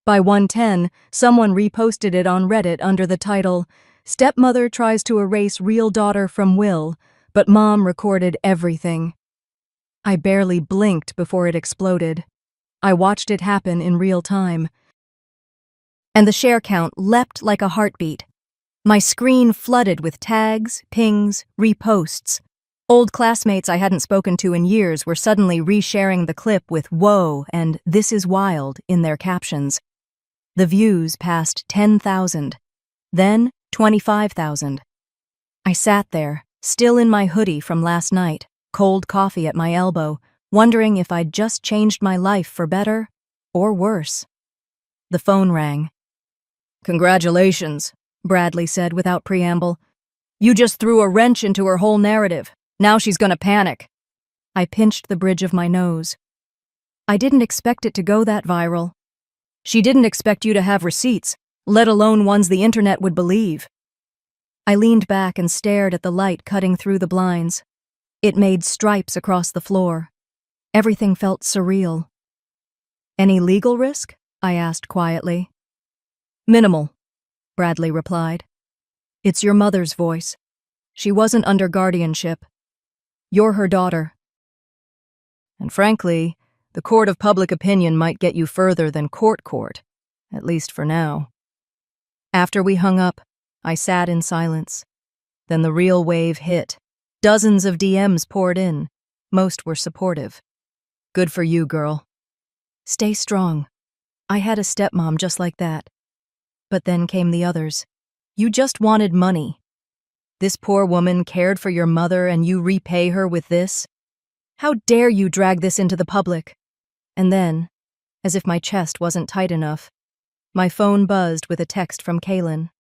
By 1:10, someone reposted it on Reddit under the title, "Stepmother tries to erase real daughter from will, but mom recorded everything." I barely blinked before it exploded. I watched it happen in real time. And the share count leapt like a heartbeat. My screen flooded with tags, pings, reposts. Old classmates I hadn't spoken to in years were suddenly resharing the clip with "Whoa" and "This is wild" in their captions. The views passed 10,000, then 25,000. I sat there, still in my hoodie from last night, cold coffee at my elbow, wondering if I'd just changed my life for better or worse. The phone rang. "Congratulations," Bradley said without preamble. "You just threw a wrench into her whole narrative. Now she's gonna panic." I pinched the bridge of my nose. "I didn't expect it to go that viral." "She didn't expect you to have receipts, let alone ones the internet would believe." I leaned back and stared at the light cutting through the blinds. It made stripes across the floor. Everything felt surreal. "Any legal risk?" I asked quietly. "Minimal," Bradley replied. "It's your mother's voice. She wasn't under guardianship. You're her daughter. And frankly, the court of public opinion might get you further than court, at least for now." After we hung up, I sat in silence. Then the real wave hit. Dozens of DMs poured in. Most were supportive. "Good for you, girl. Stay strong. I had a stepmom just like that." But then came the others. "You just wanted money. This poor woman cared for your mother and you repay her with this? How dare you drag this into the public?" And then, as if my chest wasn't tight enough, my phone buzzed with a text from Kaylin.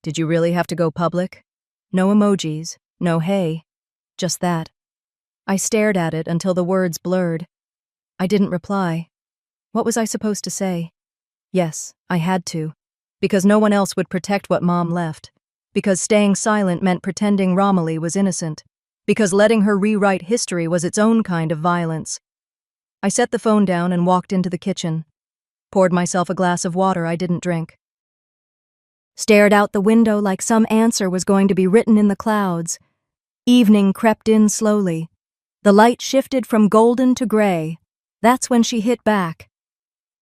"Did you really have to go public?" No emojis, no hey, just that. I stared at it until the words blurred. I didn't reply. What was I supposed to say? Yes, I had to, because no one else would protect what Mom left, because staying silent meant pretending Romilly was innocent, because letting her rewrite history was its own kind of violence. I set the phone down and walked into the kitchen, poured myself a glass of water I didn't drink. Stared out the window like some answer was going to be written in the clouds. Evening crept in slowly. The light shifted from golden to gray. That's when she hit back.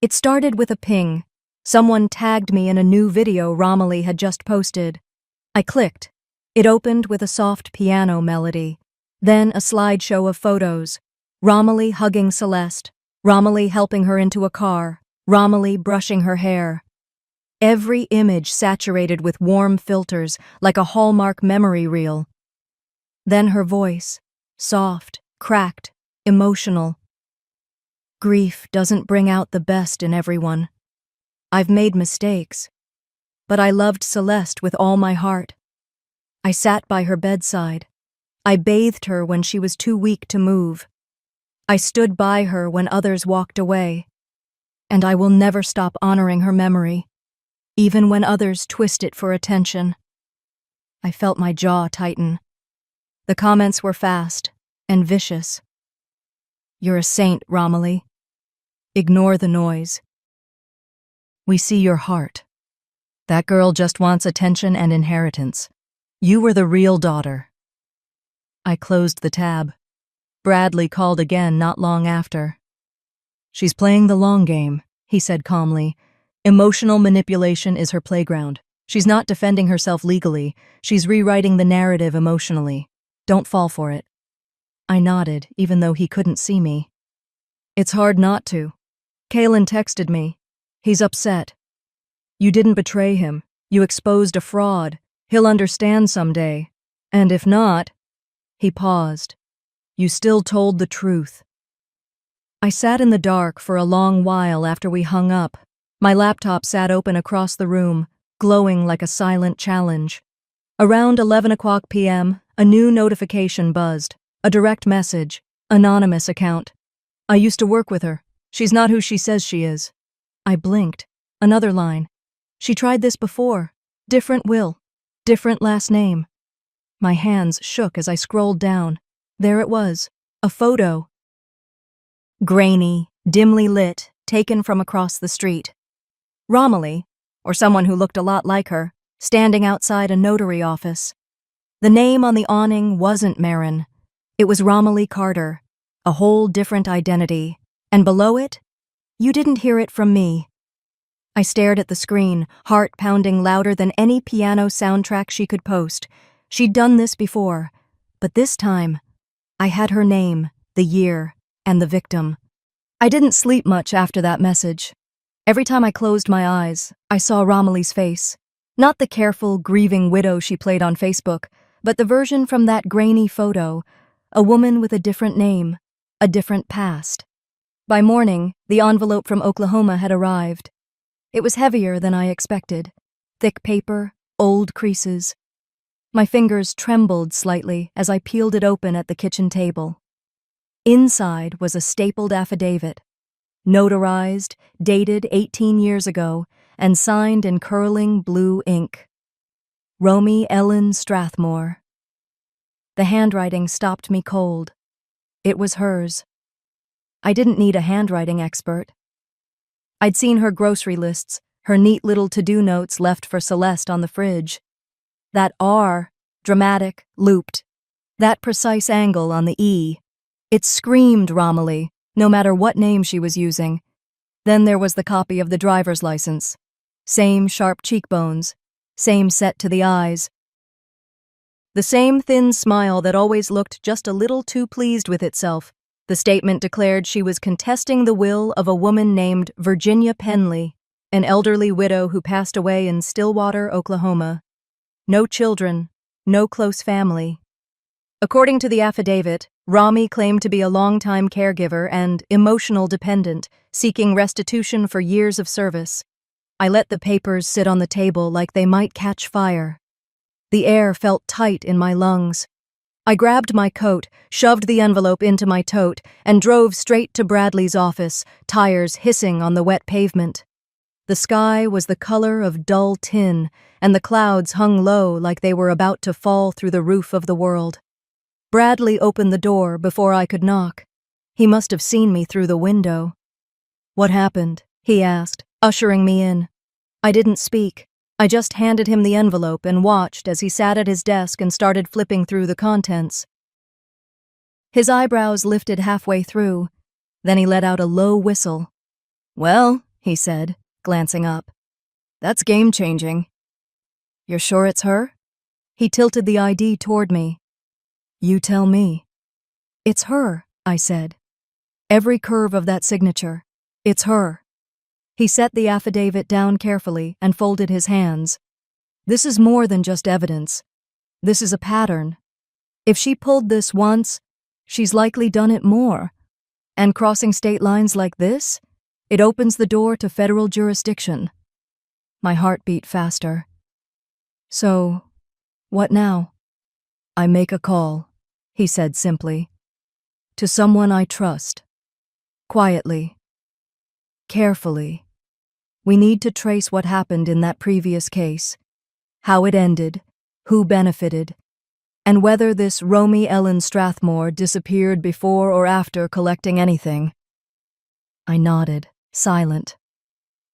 It started with a ping. Someone tagged me in a new video Romilly had just posted. I clicked. It opened with a soft piano melody. Then a slideshow of photos. Romilly hugging Celeste. Romilly helping her into a car. Romilly brushing her hair. Every image saturated with warm filters, like a Hallmark memory reel. Then her voice, soft, cracked, emotional. Grief doesn't bring out the best in everyone. I've made mistakes, but I loved Celeste with all my heart. I sat by her bedside. I bathed her when she was too weak to move. I stood by her when others walked away. And I will never stop honoring her memory, even when others twist it for attention. I felt my jaw tighten. The comments were fast and vicious. You're a saint, Romilly. Ignore the noise. We see your heart. That girl just wants attention and inheritance. You were the real daughter. I closed the tab. Bradley called again not long after. She's playing the long game, he said calmly. Emotional manipulation is her playground. She's not defending herself legally. She's rewriting the narrative emotionally. Don't fall for it. I nodded, even though he couldn't see me. It's hard not to. Kalen texted me. He's upset. You didn't betray him. You exposed a fraud. He'll understand someday. And if not... He paused. You still told the truth. I sat in the dark for a long while after we hung up. My laptop sat open across the room, glowing like a silent challenge. Around 11 p.m., a new notification buzzed. A direct message. Anonymous account. I used to work with her. She's not who she says she is. I blinked. Another line. She tried this before. Different will. Different last name. My hands shook as I scrolled down. There it was. A photo. Grainy, dimly lit, taken from across the street. Romilly, or someone who looked a lot like her, standing outside a notary office. The name on the awning wasn't Marin. It was Romilly Carter, a whole different identity. And below it, you didn't hear it from me. I stared at the screen, heart pounding louder than any piano soundtrack she could post. She'd done this before, but this time, I had her name, the year, and the victim. I didn't sleep much after that message. Every time I closed my eyes, I saw Romilly's face. Not the careful, grieving widow she played on Facebook, but the version from that grainy photo, a woman with a different name, a different past. By morning, the envelope from Oklahoma had arrived. It was heavier than I expected. Thick paper, old creases. My fingers trembled slightly as I peeled it open at the kitchen table. Inside was a stapled affidavit, notarized, dated 18 years ago, and signed in curling blue ink. Romy Ellen Strathmore. The handwriting stopped me cold. It was hers. I didn't need a handwriting expert. I'd seen her grocery lists, her neat little to-do notes left for Celeste on the fridge. That R, dramatic, looped. That precise angle on the E. It screamed Romilly, no matter what name she was using. Then there was the copy of the driver's license. Same sharp cheekbones, same set to the eyes. The same thin smile that always looked just a little too pleased with itself. The statement declared she was contesting the will of a woman named Virginia Penley, an elderly widow who passed away in Stillwater, Oklahoma. No children, no close family. According to the affidavit, Romy claimed to be a longtime caregiver and emotional dependent, seeking restitution for years of service. I let the papers sit on the table like they might catch fire. The air felt tight in my lungs. I grabbed my coat, shoved the envelope into my tote, and drove straight to Bradley's office, tires hissing on the wet pavement. The sky was the color of dull tin, and the clouds hung low like they were about to fall through the roof of the world. Bradley opened the door before I could knock. He must have seen me through the window. "What happened?" he asked, ushering me in. I didn't speak. I just handed him the envelope and watched as he sat at his desk and started flipping through the contents. His eyebrows lifted halfway through, then he let out a low whistle. "Well," he said, glancing up, "that's game-changing." "You're sure it's her?" He tilted the ID toward me. "You tell me." "It's her," I said. "Every curve of that signature. It's her." He set the affidavit down carefully and folded his hands. "This is more than just evidence. This is a pattern. If she pulled this once, she's likely done it more. And crossing state lines like this, it opens the door to federal jurisdiction." My heart beat faster. "So, what now?" "I make a call," he said simply. "To someone I trust. Quietly. Carefully. We need to trace what happened in that previous case, how it ended, who benefited, and whether this Romy Ellen Strathmore disappeared before or after collecting anything." I nodded, silent.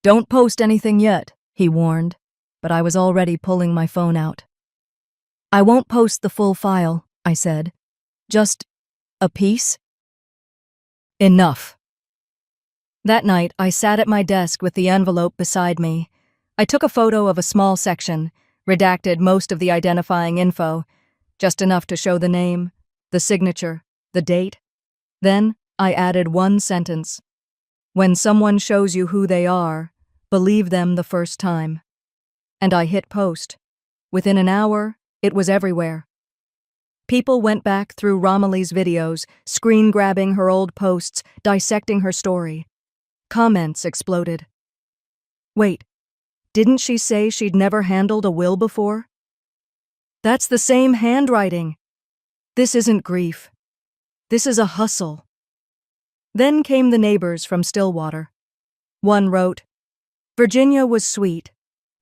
"Don't post anything yet," he warned, but I was already pulling my phone out. "I won't post the full file," I said. "Just a piece?" "Enough." That night, I sat at my desk with the envelope beside me. I took a photo of a small section, redacted most of the identifying info, just enough to show the name, the signature, the date. Then I added one sentence. "When someone shows you who they are, believe them the first time." And I hit post. Within an hour, it was everywhere. People went back through Romilly's videos, screen-grabbing her old posts, dissecting her story. Comments exploded. "Wait, didn't she say she'd never handled a will before? That's the same handwriting. This isn't grief. This is a hustle." Then came the neighbors from Stillwater. One wrote, "Virginia was sweet,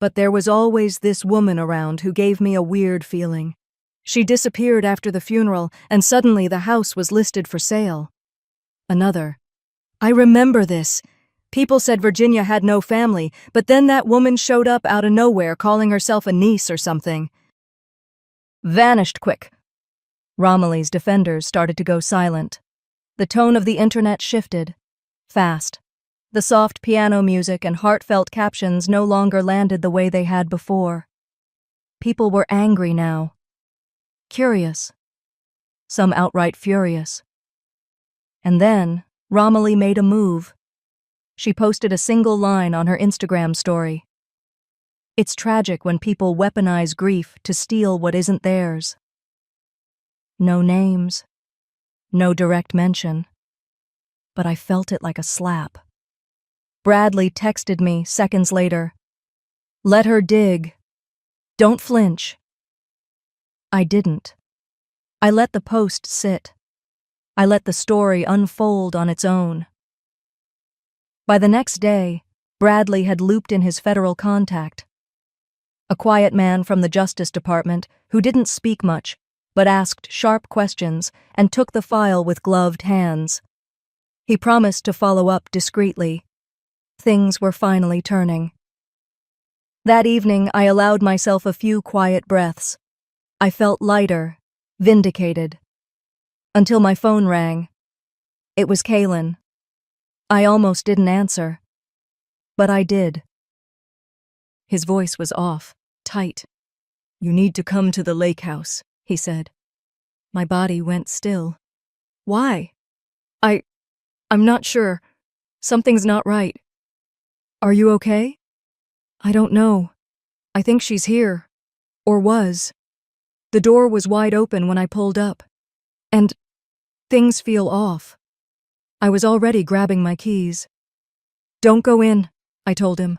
but there was always this woman around who gave me a weird feeling. She disappeared after the funeral, and suddenly the house was listed for sale." Another, "I remember this. People said Virginia had no family, but then that woman showed up out of nowhere calling herself a niece or something." Vanished quick. Romilly's defenders started to go silent. The tone of the internet shifted. Fast. The soft piano music and heartfelt captions no longer landed the way they had before. People were angry now. Curious. Some outright furious. And then Romilly made a move. She posted a single line on her Instagram story. "It's tragic when people weaponize grief to steal what isn't theirs." No names. No direct mention. But I felt it like a slap. Bradley texted me seconds later. "Let her dig. Don't flinch." I didn't. I let the post sit. I let the story unfold on its own. By the next day, Bradley had looped in his federal contact. A quiet man from the Justice Department who didn't speak much, but asked sharp questions and took the file with gloved hands. He promised to follow up discreetly. Things were finally turning. That evening, I allowed myself a few quiet breaths. I felt lighter, vindicated. Until my phone rang. It was Kaylin. I almost didn't answer. But I did. His voice was off, tight. "You need to come to the lake house," he said. My body went still. "Why?" I'm not sure. Something's not right." "Are you okay?" "I don't know. I think she's here. Or was. The door was wide open when I pulled up. And things feel off." I was already grabbing my keys. "Don't go in," I told him.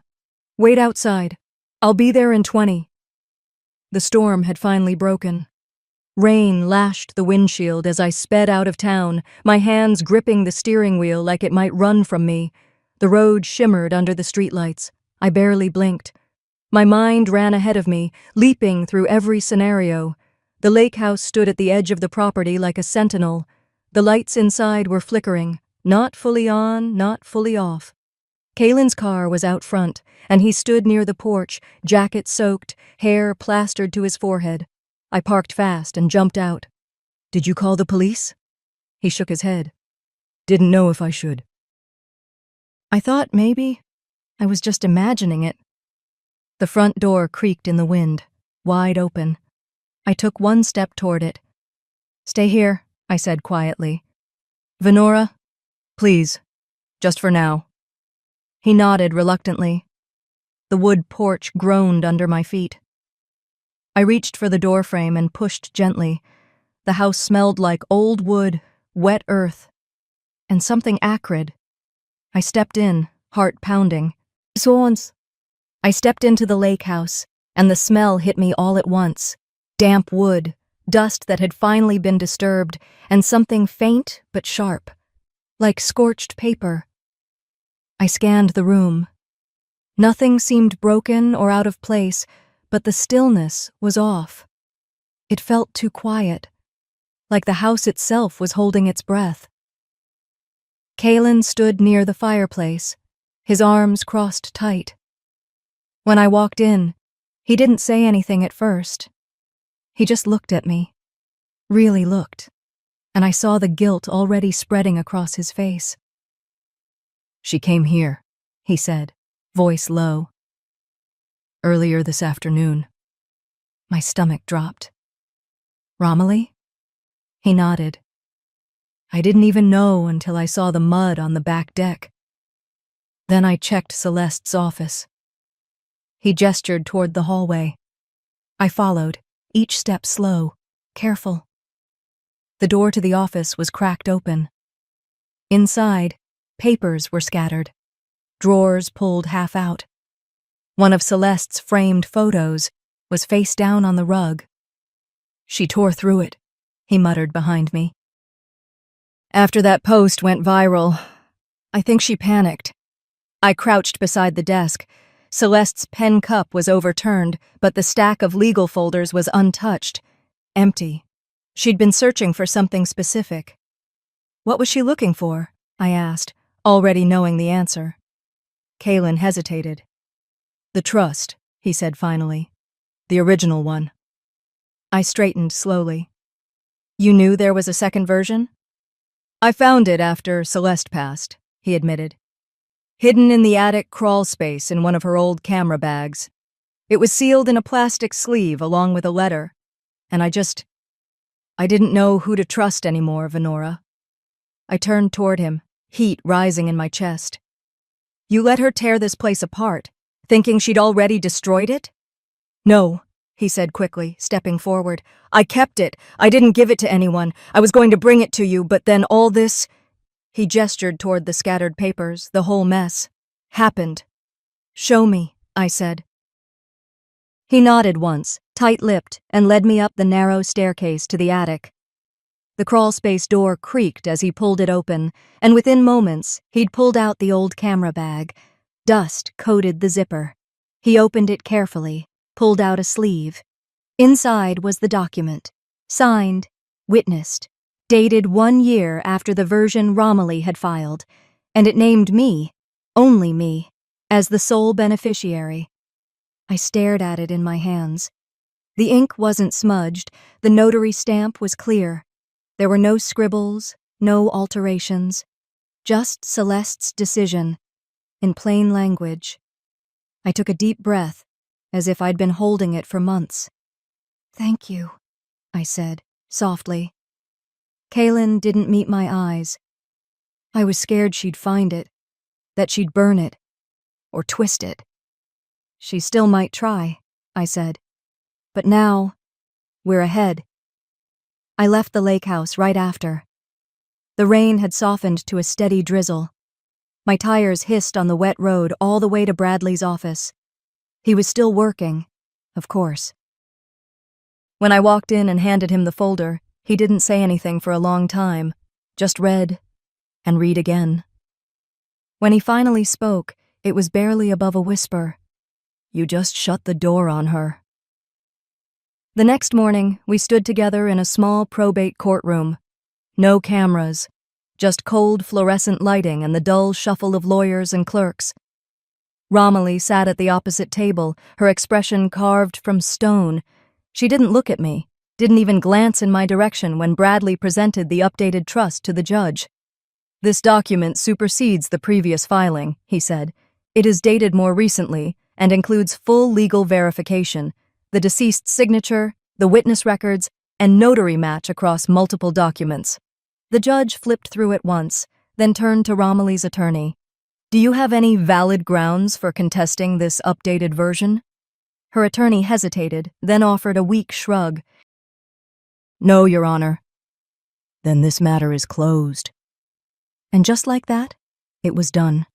"Wait outside. I'll be there in 20. The storm had finally broken. Rain lashed the windshield as I sped out of town, my hands gripping the steering wheel like it might run from me. The road shimmered under the streetlights. I barely blinked. My mind ran ahead of me, leaping through every scenario. The lake house stood at the edge of the property like a sentinel. The lights inside were flickering, not fully on, not fully off. Kalen's car was out front, and he stood near the porch, jacket soaked, hair plastered to his forehead. I parked fast and jumped out. "Did you call the police?" He shook his head. "Didn't know if I should." I thought maybe I was just imagining it. The front door creaked in the wind, wide open. I took one step toward it. "Stay here," I said quietly. "Venora, please, just for now." He nodded reluctantly. The wood porch groaned under my feet. I reached for the doorframe and pushed gently. The house smelled like old wood, wet earth, and something acrid. I stepped in, heart pounding. "Swans." I stepped into the lake house, and the smell hit me all at once. Damp wood, dust that had finally been disturbed, and something faint but sharp, like scorched paper. I scanned the room. Nothing seemed broken or out of place, but the stillness was off. It felt too quiet, like the house itself was holding its breath. Kalen stood near the fireplace, his arms crossed tight. When I walked in, he didn't say anything at first. He just looked at me, really looked, and I saw the guilt already spreading across his face. "She came here," he said, voice low. "Earlier this afternoon." My stomach dropped. "Romilly?" He nodded. I didn't even know until I saw the mud on the back deck. Then I checked Celeste's office. He gestured toward the hallway. I followed, each step slow, careful. The door to the office was cracked open. Inside, papers were scattered, drawers pulled half out. One of Celeste's framed photos was face down on the rug. "She tore through it," he muttered behind me. "After that post went viral, I think she panicked." I crouched beside the desk. Celeste's pen cup was overturned, but the stack of legal folders was untouched, empty. She'd been searching for something specific. "What was she looking for?" I asked, already knowing the answer. Kalen hesitated. "The trust," he said finally. "The original one." I straightened slowly. "You knew there was a second version?" "I found it after Celeste passed," he admitted. "Hidden in the attic crawl space in one of her old camera bags. It was sealed in a plastic sleeve along with a letter, and I didn't know who to trust anymore, Venora." I turned toward him, heat rising in my chest. "You let her tear this place apart, thinking she'd already destroyed it?" "No," he said quickly, stepping forward. "I kept it. I didn't give it to anyone. I was going to bring it to you, but then all this—" He gestured toward the scattered papers, the whole mess. "Happened." "Show me," I said. He nodded once, tight-lipped, and led me up the narrow staircase to the attic. The crawlspace door creaked as he pulled it open, and within moments, he'd pulled out the old camera bag. Dust coated the zipper. He opened it carefully, pulled out a sleeve. Inside was the document, signed, witnessed, dated 1 year after the version Romilly had filed, and it named me, only me, as the sole beneficiary. I stared at it in my hands. The ink wasn't smudged, the notary stamp was clear. There were no scribbles, no alterations, just Celeste's decision, in plain language. I took a deep breath, as if I'd been holding it for months. "Thank you," I said, softly. Kalen didn't meet my eyes. I was scared she'd find it, that she'd burn it, or twist it. "She still might try," I said. "But now, we're ahead." I left the lake house right after. The rain had softened to a steady drizzle. My tires hissed on the wet road all the way to Bradley's office. He was still working, of course. When I walked in and handed him the folder, he didn't say anything for a long time, just read and read again. When he finally spoke, it was barely above a whisper. "You just shut the door on her." The next morning, we stood together in a small probate courtroom. No cameras, just cold fluorescent lighting and the dull shuffle of lawyers and clerks. Romilly sat at the opposite table, her expression carved from stone. She didn't look at me, didn't even glance in my direction when Bradley presented the updated trust to the judge. "This document supersedes the previous filing," he said. "It is dated more recently and includes full legal verification, the deceased's signature, the witness records, and notary match across multiple documents." The judge flipped through it once, then turned to Romilly's attorney. "Do you have any valid grounds for contesting this updated version?" Her attorney hesitated, then offered a weak shrug. "No, Your Honor." "Then this matter is closed." And just like that, it was done.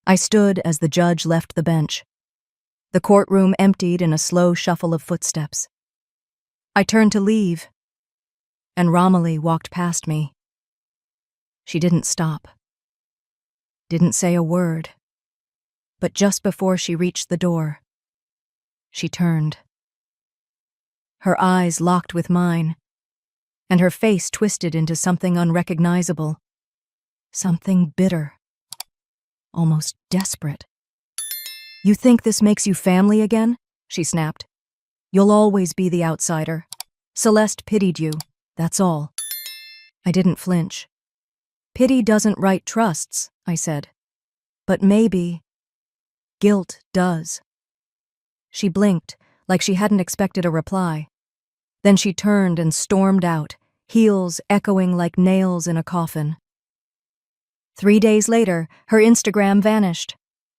I stood as the judge left the bench. The courtroom emptied in a slow shuffle of footsteps. I turned to leave, and Romilly walked past me. She didn't stop. Didn't say a word. But just before she reached the door, she turned. Her eyes locked with mine, and her face twisted into something unrecognizable. Something bitter. Almost desperate. "You think this makes you family again?" she snapped. "You'll always be the outsider. Celeste pitied you, that's all." I didn't flinch. "Pity doesn't write trusts," I said. "But maybe guilt does." She blinked, like she hadn't expected a reply. Then she turned and stormed out, heels echoing like nails in a coffin. 3 days later, her Instagram vanished.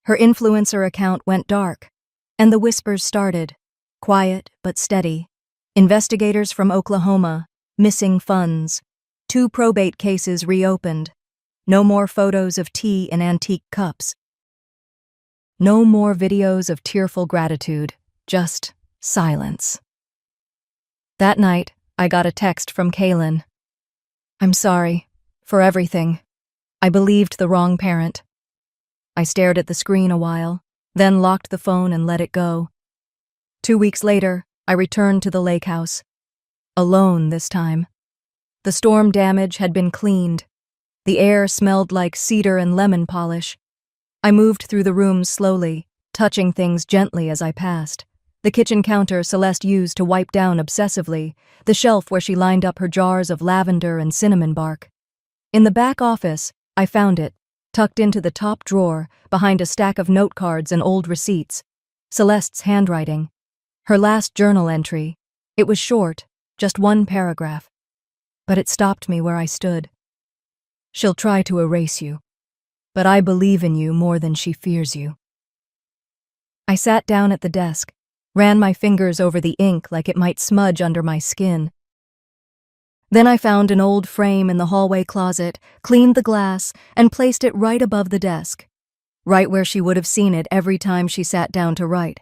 Her influencer account went dark, and the whispers started, quiet but steady. Investigators from Oklahoma, missing funds, 2 probate cases reopened. No more photos of tea in antique cups. No more videos of tearful gratitude, just silence. That night, I got a text from Kaylin. "I'm sorry for everything. I believed the wrong parent." I stared at the screen a while, then locked the phone and let it go. 2 weeks later, I returned to the lake house. Alone this time. The storm damage had been cleaned. The air smelled like cedar and lemon polish. I moved through the rooms slowly, touching things gently as I passed. The kitchen counter Celeste used to wipe down obsessively, the shelf where she lined up her jars of lavender and cinnamon bark. In the back office, I found it, tucked into the top drawer, behind a stack of note cards and old receipts. Celeste's handwriting. Her last journal entry. It was short, just 1 paragraph. But it stopped me where I stood. "She'll try to erase you, but I believe in you more than she fears you." I sat down at the desk, ran my fingers over the ink like it might smudge under my skin. Then I found an old frame in the hallway closet, cleaned the glass, and placed it right above the desk, right where she would have seen it every time she sat down to write.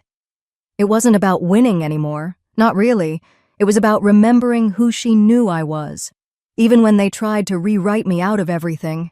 It wasn't about winning anymore, not really. It was about remembering who she knew I was, even when they tried to rewrite me out of everything.